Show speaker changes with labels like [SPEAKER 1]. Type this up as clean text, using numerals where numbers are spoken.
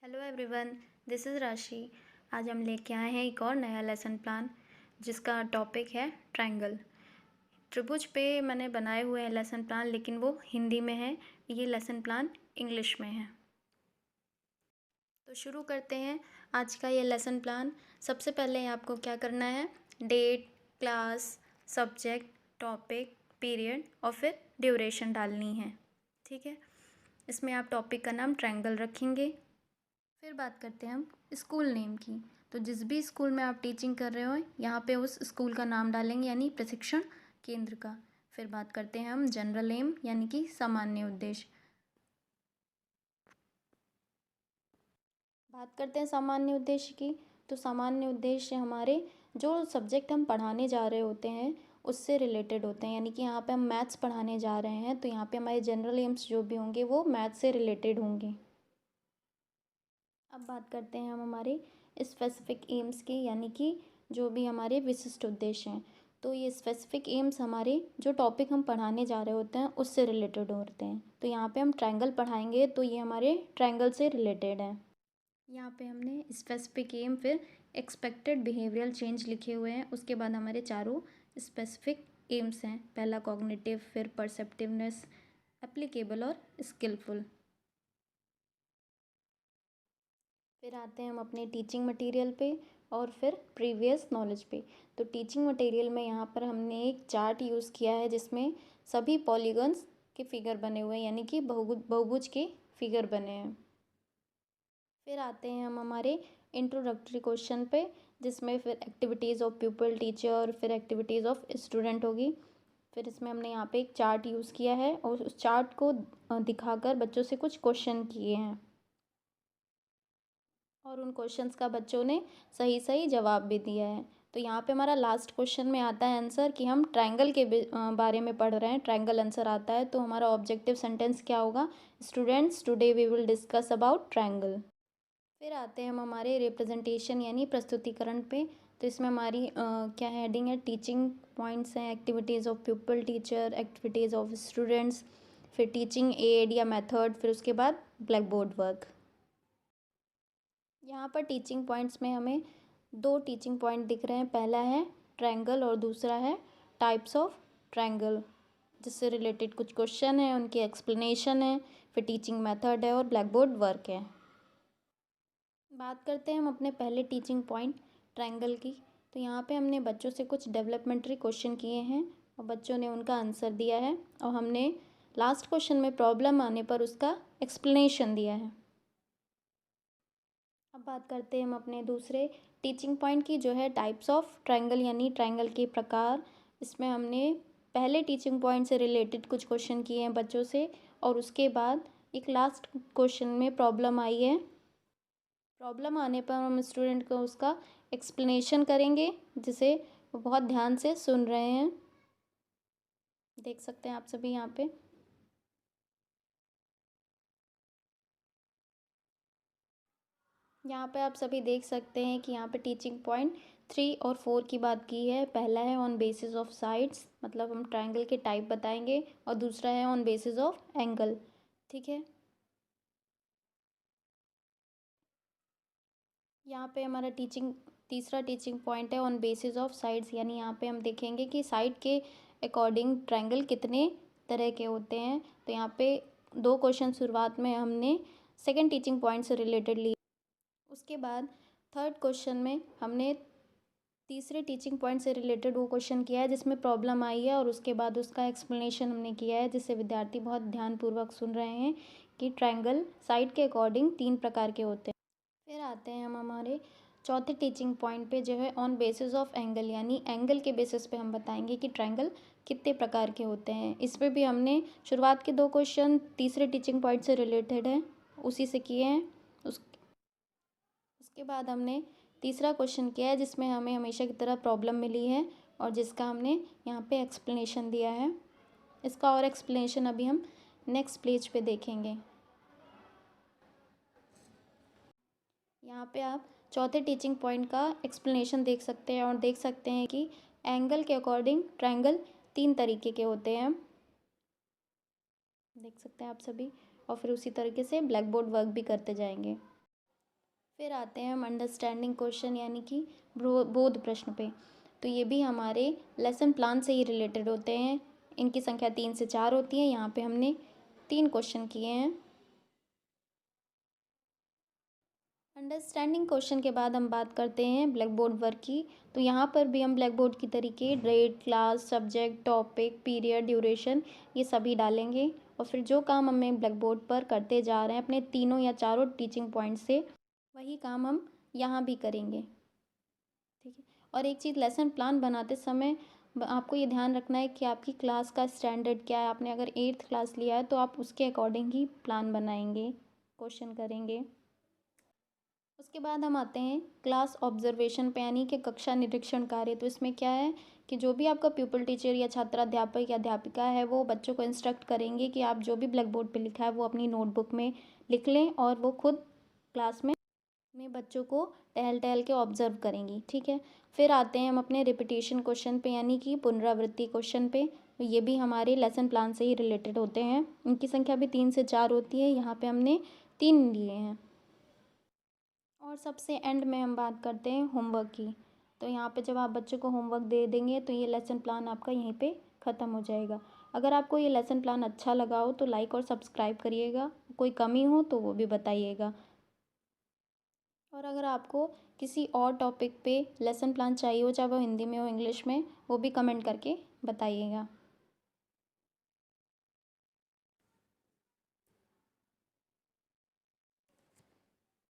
[SPEAKER 1] Hello everyone, this is राशि। आज हम लेके आए हैं एक और नया लेसन प्लान जिसका टॉपिक है ट्रायंगल। त्रिभुज पे मैंने बनाए हुए हैं लेसन प्लान, लेकिन वो हिंदी में है। ये लेसन प्लान इंग्लिश में है। तो शुरू करते हैं आज का ये लेसन प्लान। सबसे पहले आपको क्या करना है, date, class, subject, topic, period और फिर ड्यूरेशन डालनी है। ठीक है, इसमें आप टॉपिक का नाम ट्रायंगल रखेंगे। फिर बात करते हैं हम स्कूल नेम की। तो जिस भी स्कूल में आप टीचिंग कर रहे हो यहाँ पे उस स्कूल का नाम डालेंगे, यानी प्रशिक्षण केंद्र का। फिर बात करते हैं हम जनरल एम यानी कि सामान्य उद्देश्य। बात करते हैं सामान्य उद्देश्य की। तो सामान्य उद्देश्य हमारे जो सब्जेक्ट हम पढ़ाने जा रहे होते हैं उससे रिलेटेड होते हैं, यानी कि यहाँ पे हम मैथ्स पढ़ाने जा रहे हैं तो यहाँ पे हमारे जनरल एम्स जो भी होंगे वो मैथ्स से रिलेटेड होंगे। अब बात करते हैं हम हमारे स्पेसिफिक एम्स की, यानी कि जो भी हमारे विशिष्ट उद्देश्य हैं। तो ये स्पेसिफिक एम्स हमारे जो टॉपिक हम पढ़ाने जा रहे होते हैं उससे रिलेटेड होते हैं। तो यहाँ पे हम ट्रायंगल पढ़ाएंगे तो ये हमारे ट्रायंगल से रिलेटेड है। यहाँ पे हमने स्पेसिफिक एम फिर एक्सपेक्टेड बिहेवियरल चेंज लिखे हुए हैं। उसके बाद हमारे चारों स्पेसिफिक एम्स हैं। पहला कॉग्निटिव, फिर परसेप्टिवनेस, एप्लीकेबल और स्किलफुल। फिर आते हैं हम अपने टीचिंग मटेरियल पे और फिर प्रीवियस नॉलेज पे। तो टीचिंग मटेरियल में यहाँ पर हमने एक चार्ट यूज़ किया है जिसमें सभी पॉलीगन्स के फिगर बने हुए हैं, यानी कि बहुभुज के फिगर बने हैं। फिर आते हैं हम हमारे इंट्रोडक्टरी क्वेश्चन पे, जिसमें फिर एक्टिविटीज़ ऑफ प्यूपल, टीचर, फिर एक्टिविटीज़ ऑफ स्टूडेंट होगी। फिर इसमें हमने यहाँ पे एक चार्ट यूज़ किया है और उस चार्ट को दिखाकर बच्चों से कुछ क्वेश्चन किए हैं और उन क्वेश्चंस का बच्चों ने सही सही जवाब भी दिया है। तो यहाँ पे हमारा लास्ट क्वेश्चन में आता है आंसर कि हम ट्रायंगल के बारे में पढ़ रहे हैं, ट्रायंगल आंसर आता है। तो हमारा ऑब्जेक्टिव सेंटेंस क्या होगा, students today we will discuss about triangle. फिर आते हैं हम हमारे रिप्रेजेंटेशन यानी प्रस्तुतिकरण पे। तो इसमें हमारी क्या हेडिंग है, टीचिंग पॉइंट्स हैं, activities of pupil, teacher, activities of students, फिर टीचिंग एड या मेथड, फिर उसके बाद ब्लैक बोर्ड वर्क। यहाँ पर टीचिंग पॉइंट्स में हमें दो टीचिंग पॉइंट दिख रहे हैं। पहला है ट्रायंगल और दूसरा है टाइप्स ऑफ ट्रायंगल, जिससे रिलेटेड कुछ क्वेश्चन है, उनकी एक्सप्लेनेशन है, फिर टीचिंग मेथड है और ब्लैक बोर्ड वर्क है। बात करते हैं हम अपने पहले टीचिंग पॉइंट ट्रायंगल की। तो यहाँ पे हमने बच्चों से कुछ डेवलपमेंट्री क्वेश्चन किए हैं और बच्चों ने उनका आंसर दिया है और हमने लास्ट क्वेश्चन में प्रॉब्लम आने पर उसका एक्सप्लेनेशन दिया है। अब बात करते हैं हम अपने दूसरे टीचिंग पॉइंट की, जो है टाइप्स ऑफ ट्रायंगल यानी ट्रायंगल के प्रकार। इसमें हमने पहले टीचिंग पॉइंट से रिलेटेड कुछ क्वेश्चन किए हैं बच्चों से और उसके बाद एक लास्ट क्वेश्चन में प्रॉब्लम आई है। प्रॉब्लम आने पर हम स्टूडेंट को उसका एक्सप्लेनेशन करेंगे, जिसे वो बहुत ध्यान से सुन रहे हैं। देख सकते हैं आप सभी यहाँ पे। यहाँ पे आप सभी देख सकते हैं कि यहाँ पे टीचिंग पॉइंट 3 और 4 की बात की है। पहला है ऑन बेसिस ऑफ साइड्स, मतलब हम ट्रायंगल के टाइप बताएंगे, और दूसरा है ऑन बेसिस ऑफ एंगल। ठीक है, यहाँ पे हमारा तीसरा टीचिंग पॉइंट है ऑन बेसिस ऑफ साइड्स, यानी यहाँ पे हम देखेंगे कि साइड के अकॉर्डिंग ट्रायंगल कितने तरह के होते हैं। तो यहाँ पे दो क्वेश्चन शुरुआत में हमने सेकंड टीचिंग पॉइंट से रिलेटेड लिए। उसके बाद थर्ड क्वेश्चन में हमने तीसरे टीचिंग पॉइंट से रिलेटेड वो क्वेश्चन किया है जिसमें प्रॉब्लम आई है और उसके बाद उसका एक्सप्लेनेशन हमने किया है, जिससे विद्यार्थी बहुत ध्यानपूर्वक सुन रहे हैं कि ट्रायंगल साइड के अकॉर्डिंग 3 प्रकार के होते हैं। फिर आते हैं हम हमारे चौथे टीचिंग पॉइंट पे, जो है ऑन बेसिस ऑफ एंगल, यानी एंगल के बेसिस पे हम बताएंगे कि ट्रायंगल कितने प्रकार के होते हैं। इसमें भी हमने शुरुआत के दो क्वेश्चन तीसरे टीचिंग पॉइंट से रिलेटेड है उसी से किए हैं। उसके बाद हमने तीसरा क्वेश्चन किया है जिसमें हमें हमेशा की तरह प्रॉब्लम मिली है और जिसका हमने यहाँ पे एक्सप्लेनेशन दिया है। इसका और एक्सप्लेनेशन अभी हम नेक्स्ट पेज पे देखेंगे। यहाँ पे आप चौथे टीचिंग पॉइंट का एक्सप्लेनेशन देख सकते हैं और देख सकते हैं कि एंगल के अकॉर्डिंग ट्रायंगल 3 तरीके के होते हैं, देख सकते हैं आप सभी। और फिर उसी तरीके से ब्लैक बोर्ड वर्क भी करते जाएंगे। फिर आते हैं हम अंडरस्टैंडिंग क्वेश्चन यानी कि बोध प्रश्न पे। तो ये भी हमारे लेसन प्लान से ही रिलेटेड होते हैं। इनकी संख्या 3 से 4 होती है। यहाँ पे हमने 3 क्वेश्चन किए हैं। अंडरस्टैंडिंग क्वेश्चन के बाद हम बात करते हैं ब्लैक बोर्ड वर्क की। तो यहाँ पर भी हम ब्लैक बोर्ड की तरीके date, class, subject, topic, period, duration ये सभी डालेंगे। और फिर जो काम हमें ब्लैक बोर्ड पर करते जा रहे हैं अपने तीनों या चारों टीचिंग पॉइंट से, वही काम हम यहाँ भी करेंगे। ठीक है। और एक चीज़, लेसन प्लान बनाते समय आपको ये ध्यान रखना है कि आपकी क्लास का स्टैंडर्ड क्या है। आपने अगर 8th क्लास लिया है तो आप उसके अकॉर्डिंग ही प्लान बनाएंगे, क्वेश्चन करेंगे। उसके बाद हम आते हैं क्लास ऑब्जर्वेशन पे यानी कि कक्षा निरीक्षण कार्य। तो इसमें क्या है कि जो भी आपका प्यूपल टीचर या छात्राध्यापक या अध्यापिका है वो बच्चों को इंस्ट्रक्ट करेंगे कि आप जो भी ब्लैक बोर्ड पे लिखा है वो अपनी नोटबुक में लिख लें, और वो खुद क्लास में बच्चों को टहल टहल के ऑब्जर्व करेंगी। ठीक है। फिर आते हैं हम अपने रिपीटेशन क्वेश्चन पे यानी कि पुनरावृत्ति क्वेश्चन पे। तो ये भी हमारे लेसन प्लान से ही रिलेटेड होते हैं। इनकी संख्या भी 3 से 4 होती है। यहाँ पे हमने 3 लिए हैं। और सबसे एंड में हम बात करते हैं होमवर्क की। तो यहाँ पे जब आप बच्चों को होमवर्क दे देंगे तो ये लेसन प्लान आपका यहीं पे ख़त्म हो जाएगा। अगर आपको ये लेसन प्लान अच्छा लगा हो तो लाइक और सब्सक्राइब करिएगा। कोई कमी हो तो वो भी बताइएगा। और अगर आपको किसी और टॉपिक पे लेसन प्लान चाहिए हो, चाहे वो हिंदी में हो इंग्लिश में, वो भी कमेंट करके बताइएगा।